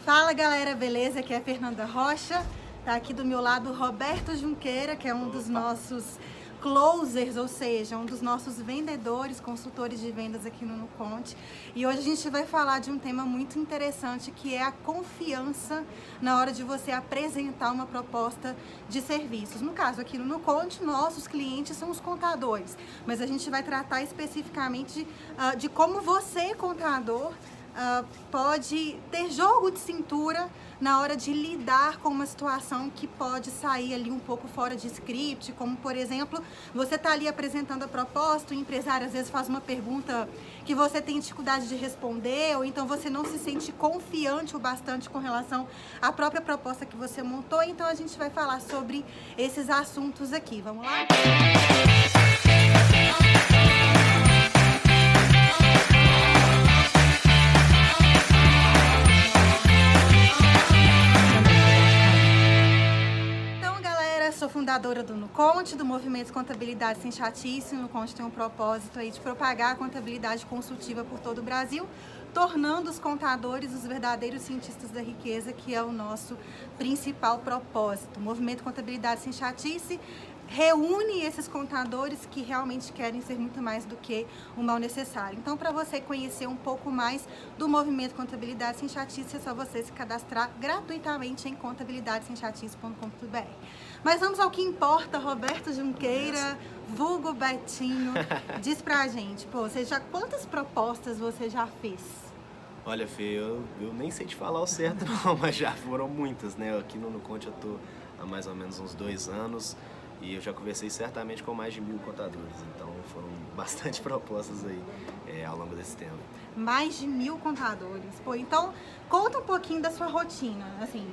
Fala galera, beleza? Aqui é a Fernanda Rocha, tá aqui do meu lado o Roberto Junqueira, que é um dos nossos closers, ou seja, um dos nossos vendedores, consultores de vendas aqui no Nuconte. E hoje a gente vai falar de um tema muito interessante, que é a confiança na hora de você apresentar uma proposta de serviços. No caso aqui no Nuconte, nossos clientes são os contadores, mas a gente vai tratar especificamente de como você, contador, pode ter jogo de cintura na hora de lidar com uma situação que pode sair ali um pouco fora de script, como por exemplo, você está ali apresentando a proposta, o empresário às vezes faz uma pergunta que você tem dificuldade de responder, ou então você não se sente confiante o bastante com relação à própria proposta que você montou. Então a gente vai falar sobre esses assuntos aqui, vamos lá? Sou fundadora do Nuconte, do Movimento Contabilidade Sem Chatice. O Nuconte tem um propósito aí de propagar a contabilidade consultiva por todo o Brasil, tornando os contadores os verdadeiros cientistas da riqueza, que é o nosso principal propósito. O Movimento Contabilidade Sem Chatice reúne esses contadores que realmente querem ser muito mais do que o mal necessário. Então, para você conhecer um pouco mais do Movimento Contabilidade Sem Chatice, é só você se cadastrar gratuitamente em contabilidadesemchatice.com.br. Mas vamos ao que importa, Roberto Junqueira, vulgo Betinho. Diz pra gente, quantas propostas você já fez? Olha, Fê, eu nem sei te falar o certo não, mas já foram muitas, né? Aqui no Nuconte eu tô há mais ou menos uns 2 anos e eu já conversei certamente com mais de 1000 contadores, então foram bastante propostas aí ao longo desse tempo. Mais de 1000 contadores. Então conta um pouquinho da sua rotina, assim,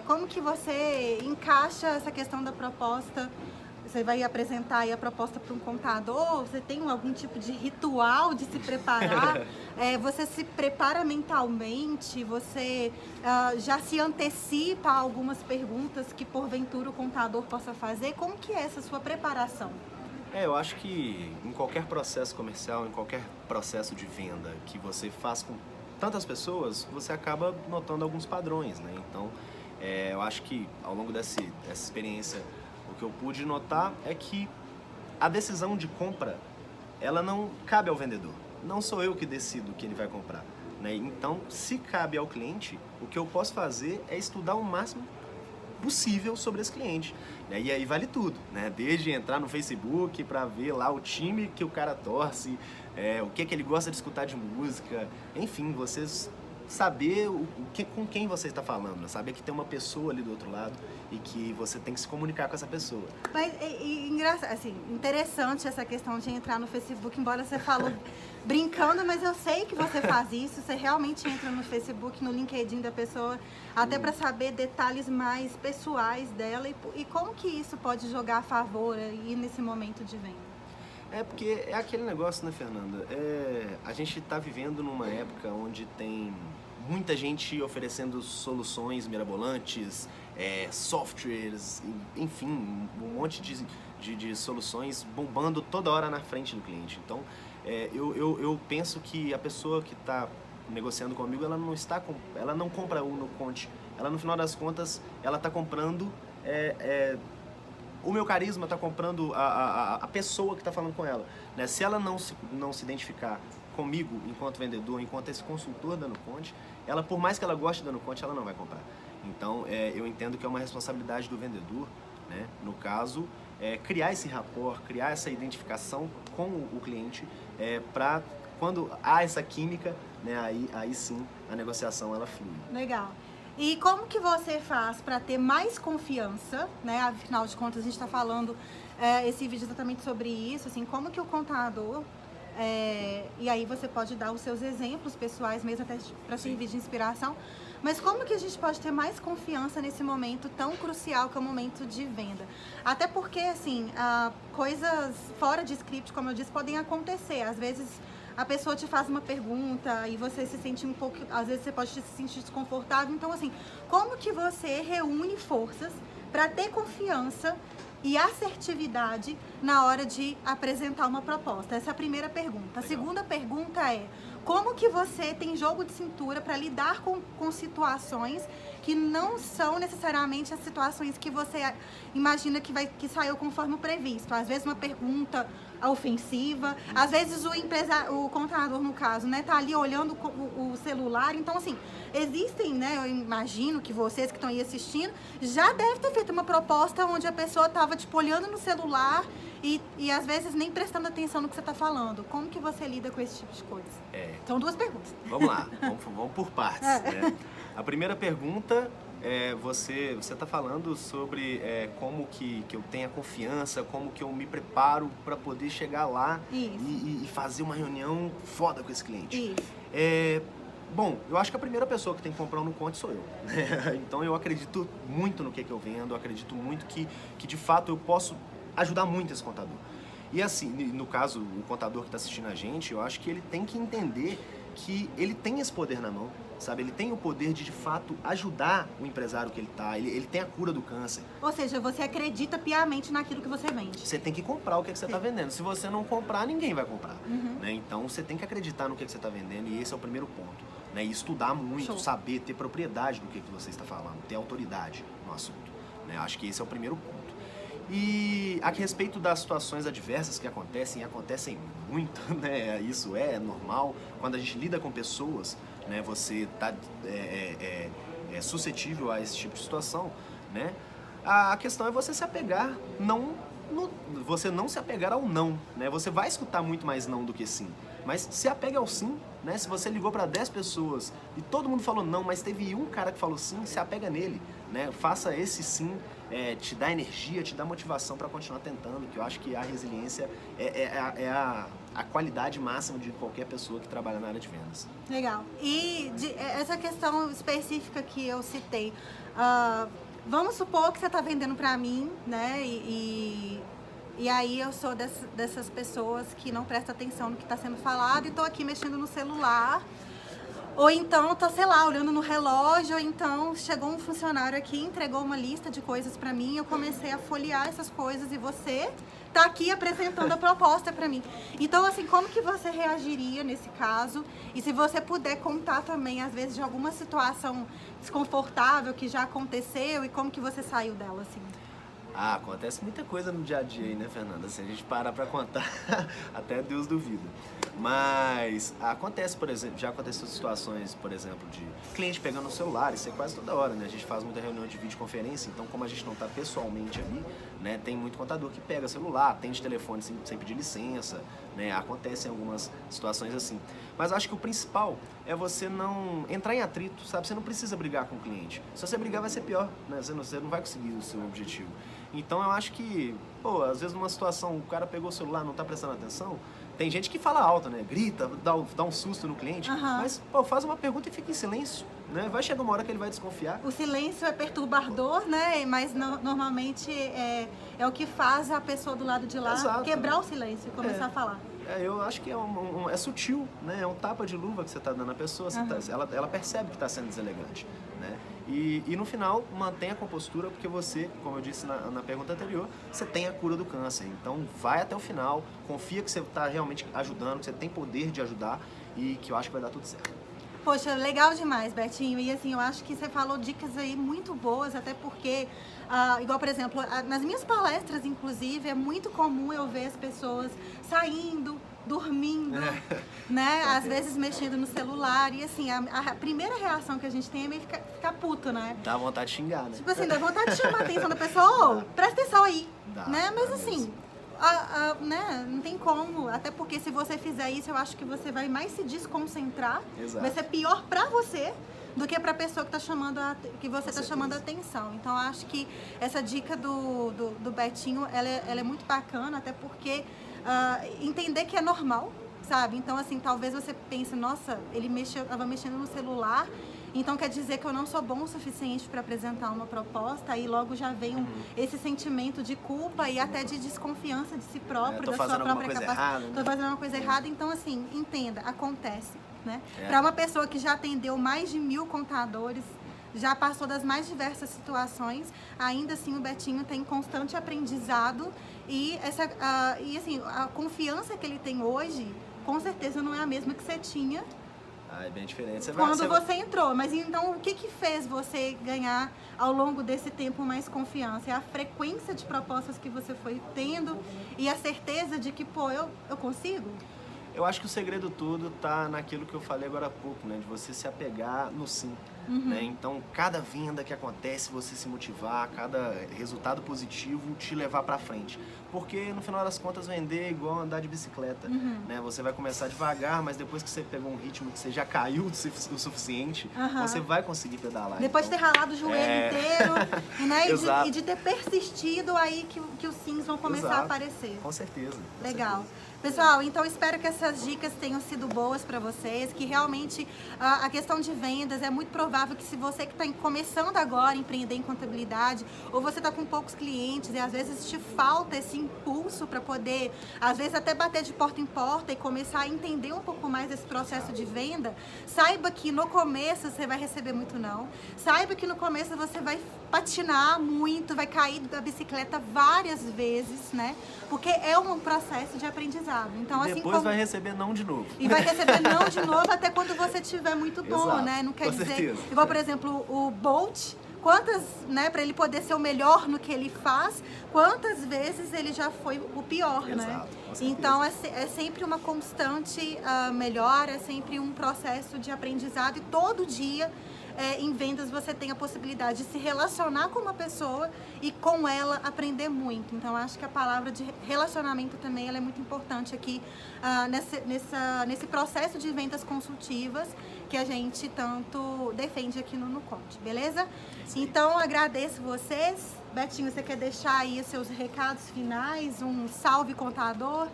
como que você encaixa essa questão da proposta? Você vai apresentar aí a proposta para um contador? Você tem algum tipo de ritual de se preparar? Você se prepara mentalmente? Você já se antecipa a algumas perguntas que porventura o contador possa fazer? Como que é essa sua preparação? Eu acho que em qualquer processo comercial, em qualquer processo de venda que você faz com tantas pessoas, você acaba notando alguns padrões, né? Então, eu acho que ao longo dessa experiência, o que eu pude notar é que a decisão de compra, ela não cabe ao vendedor. Não sou eu que decido o que ele vai comprar, né? Então, se cabe ao cliente, o que eu posso fazer é estudar o máximo possível sobre esse cliente, né? E aí vale tudo, né? Desde entrar no Facebook para ver lá o time que o cara torce, o que ele gosta de escutar de música, enfim, vocês saber com quem você está falando, né? Saber que tem uma pessoa ali do outro lado e que você tem que se comunicar com essa pessoa. Mas engraçado, assim, interessante essa questão de entrar no Facebook, embora você falou brincando, mas eu sei que você faz isso, você realmente entra no Facebook, no LinkedIn da pessoa, até para saber detalhes mais pessoais dela e como que isso pode jogar a favor aí nesse momento de venda. Porque é aquele negócio, né, Fernanda? A gente está vivendo numa época onde tem muita gente oferecendo soluções mirabolantes, softwares, enfim, um monte de soluções bombando toda hora na frente do cliente. Então, eu penso que a pessoa que está negociando comigo, ela não compra o Nuconte. Ela, no final das contas, ela está comprando o meu carisma, está comprando a pessoa que está falando com ela, né? Se ela não se identificar comigo enquanto vendedor, enquanto esse consultor da Nuconte, ela, por mais que ela goste da Nuconte, ela não vai comprar. Então, eu entendo que é uma responsabilidade do vendedor, né? No caso, criar esse rapport, criar essa identificação com o cliente, para quando há essa química, né? Aí sim a negociação ela flui. Legal. E como que você faz para ter mais confiança, né? Afinal de contas, a gente está falando esse vídeo exatamente sobre isso, assim, como que o contador, e aí você pode dar os seus exemplos pessoais mesmo até para servir de inspiração, mas como que a gente pode ter mais confiança nesse momento tão crucial que é o momento de venda? Até porque, assim, coisas fora de script, como eu disse, podem acontecer. Às vezes a pessoa te faz uma pergunta e você se sente um pouco, às vezes você pode se sentir desconfortável. Então, assim, como que você reúne forças para ter confiança e assertividade na hora de apresentar uma proposta? Essa é a primeira pergunta. A segunda pergunta é: como que você tem jogo de cintura para lidar com situações que não são necessariamente as situações que você imagina que saiu conforme o previsto. Às vezes uma pergunta ofensiva, às vezes o contador, no caso, né, tá ali olhando o celular. Então, assim, existem, né, eu imagino que vocês que estão aí assistindo já devem ter feito uma proposta onde a pessoa estava, tipo, olhando no celular e às vezes nem prestando atenção no que você está falando. Como que você lida com esse tipo de coisa? São duas perguntas. Vamos lá, vamos por partes. Né? A primeira pergunta é, você está falando sobre como que eu tenha confiança, como que eu me preparo para poder chegar lá e fazer uma reunião foda com esse cliente. Isso. Bom, eu acho que a primeira pessoa que tem que comprar um no Conte sou eu. Então eu acredito muito no que eu vendo, eu acredito muito que de fato eu posso ajudar muito esse contador. E assim, no caso, o contador que está assistindo a gente, eu acho que ele tem que entender que ele tem esse poder na mão, sabe? Ele tem o poder de fato, ajudar o empresário que ele tá. Ele tem a cura do câncer. Ou seja, você acredita piamente naquilo que você vende. Você tem que comprar o que você está vendendo. Se você não comprar, ninguém vai comprar. Né? Então, você tem que acreditar no que você está vendendo e esse é o primeiro ponto. Né? E estudar muito, saber, ter propriedade do que você está falando, ter autoridade no assunto. Né? Acho que esse é o primeiro ponto. E a respeito das situações adversas que acontecem muito, né? Isso é normal. Quando a gente lida com pessoas, né? Você está suscetível a esse tipo de situação, né? A questão é você se apegar, você não se apegar ao não, né? Você vai escutar muito mais não do que sim, mas se apega ao sim, né? Se você ligou para 10 pessoas e todo mundo falou não, mas teve um cara que falou sim, se apega nele, né? Faça esse sim, te dá energia, te dá motivação para continuar tentando, que eu acho que a resiliência é a qualidade máxima de qualquer pessoa que trabalha na área de vendas. Legal. E essa questão específica que eu citei, vamos supor que você está vendendo para mim, né? E aí eu sou dessas pessoas que não prestam atenção no que está sendo falado e estou aqui mexendo no celular. Ou então, tô, sei lá, olhando no relógio, ou então chegou um funcionário aqui, entregou uma lista de coisas para mim, eu comecei a folhear essas coisas e você tá aqui apresentando a proposta para mim. Então, assim, como que você reagiria nesse caso? E se você puder contar também, às vezes, de alguma situação desconfortável que já aconteceu e como que você saiu dela, assim? Acontece muita coisa no dia a dia aí, né, Fernanda? Se a gente parar pra contar, até Deus duvida. Mas acontece, por exemplo, já aconteceu situações, por exemplo, de cliente pegando o celular, isso é quase toda hora, né? A gente faz muita reunião de videoconferência, então como a gente não tá pessoalmente ali, né, tem muito contador que pega celular, atende telefone sem pedir licença, né? Acontecem algumas situações assim. Mas eu acho que o principal é você não entrar em atrito, sabe? Você não precisa brigar com o cliente. Se você brigar vai ser pior, né? Você não vai conseguir o seu objetivo. Então eu acho que, às vezes numa situação, o cara pegou o celular, não tá prestando atenção, tem gente que fala alto, né? Grita, dá um susto no cliente, mas, faz uma pergunta e fica em silêncio, né? Vai chegar uma hora que ele vai desconfiar. O silêncio é perturbador, né? Mas normalmente é o que faz a pessoa do lado de lá quebrar o silêncio e começar a falar. Eu acho que é sutil, né? É um tapa de luva que você está dando à pessoa, ela percebe que está sendo deselegante, né? E no final, mantenha a compostura, porque você, como eu disse na pergunta anterior, você tem a cura do câncer. Então, vai até o final, confia que você está realmente ajudando, que você tem poder de ajudar e que eu acho que vai dar tudo certo. Poxa, legal demais, Betinho. E assim, eu acho que você falou dicas aí muito boas, até porque, igual, por exemplo, nas minhas palestras, inclusive, é muito comum eu ver as pessoas saindo, dormindo, né? Às vezes mexendo no celular. E assim, a primeira reação que a gente tem é meio ficar puto, né? Dá vontade de xingar, né? Tipo assim, dá vontade de chamar a atenção da pessoa, presta atenção aí, né? Mas assim, né? Não tem como, até porque se você fizer isso, eu acho que você vai mais se desconcentrar. Exato. Vai ser pior pra você do que pra pessoa que você tá chamando a atenção. Então, eu acho que essa dica do Betinho, ela é muito bacana, até porque entender que é normal, sabe? Então, assim, talvez você pense, nossa, ele estava mexendo no celular, então quer dizer que eu não sou bom o suficiente para apresentar uma proposta, aí logo já vem esse sentimento de culpa e até de desconfiança de si próprio, da sua própria capacidade. Tô fazendo uma coisa errada, então assim, entenda, acontece, né? Para uma pessoa que já atendeu mais de 1000 contadores, já passou das mais diversas situações, ainda assim o Betinho tem constante aprendizado e assim, a confiança que ele tem hoje com certeza não é a mesma que você tinha É bem diferente. quando você entrou. Mas então, o que fez você ganhar ao longo desse tempo mais confiança? É a frequência de propostas que você foi tendo e a certeza de que, pô, eu consigo? Eu acho que o segredo todo tá naquilo que eu falei agora há pouco, né? De você se apegar no sim. Né? Então, cada venda que acontece, você se motivar, cada resultado positivo te levar pra frente. Porque, no final das contas, vender é igual andar de bicicleta. Né? Você vai começar devagar, mas depois que você pegou um ritmo que você já caiu o suficiente, você vai conseguir pedalar. Depois de ter ralado o joelho inteiro, né? Exato. E de ter persistido, aí que os sims vão começar a aparecer. Com certeza. Legal. Pessoal, então espero que essas dicas tenham sido boas para vocês, que realmente a questão de vendas é muito provável que se você que está começando agora a empreender em contabilidade, ou você está com poucos clientes e às vezes te falta esse impulso para poder, às vezes até bater de porta em porta e começar a entender um pouco mais esse processo de venda, saiba que no começo você vai receber muito não, saiba que no começo você vai patinar muito, vai cair da bicicleta várias vezes, né? Porque é um processo de aprendizado. Então, assim, depois vai receber não de novo. E vai receber não de novo até quando você tiver muito bom, Exato, né? Não quer dizer... certeza. Igual, por exemplo, o Bolt, quantas, né, para ele poder ser o melhor no que ele faz, quantas vezes ele já foi o pior, Exato, né? com certeza. Então, é sempre uma constante melhora, é sempre um processo de aprendizado e todo dia em vendas você tem a possibilidade de se relacionar com uma pessoa e com ela aprender muito. Então, acho que a palavra de relacionamento também ela é muito importante aqui nesse processo de vendas consultivas que a gente tanto defende aqui no Conte, beleza? Então, agradeço vocês. Betinho, você quer deixar aí os seus recados finais? Um salve, contador?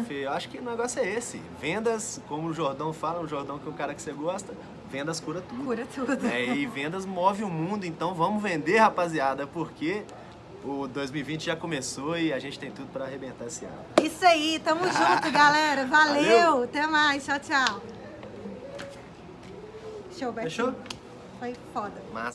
Fê, eu acho que o negócio é esse. Vendas, como o Jordão fala, o Jordão que é o cara que você gosta, vendas cura tudo. Cura tudo. E vendas move o mundo, então vamos vender, rapaziada, porque o 2020 já começou e a gente tem tudo pra arrebentar esse ano. Isso aí, tamo junto, galera. Valeu. Até mais, tchau, tchau. Show, Betinho. Fechou? Foi foda. Massa.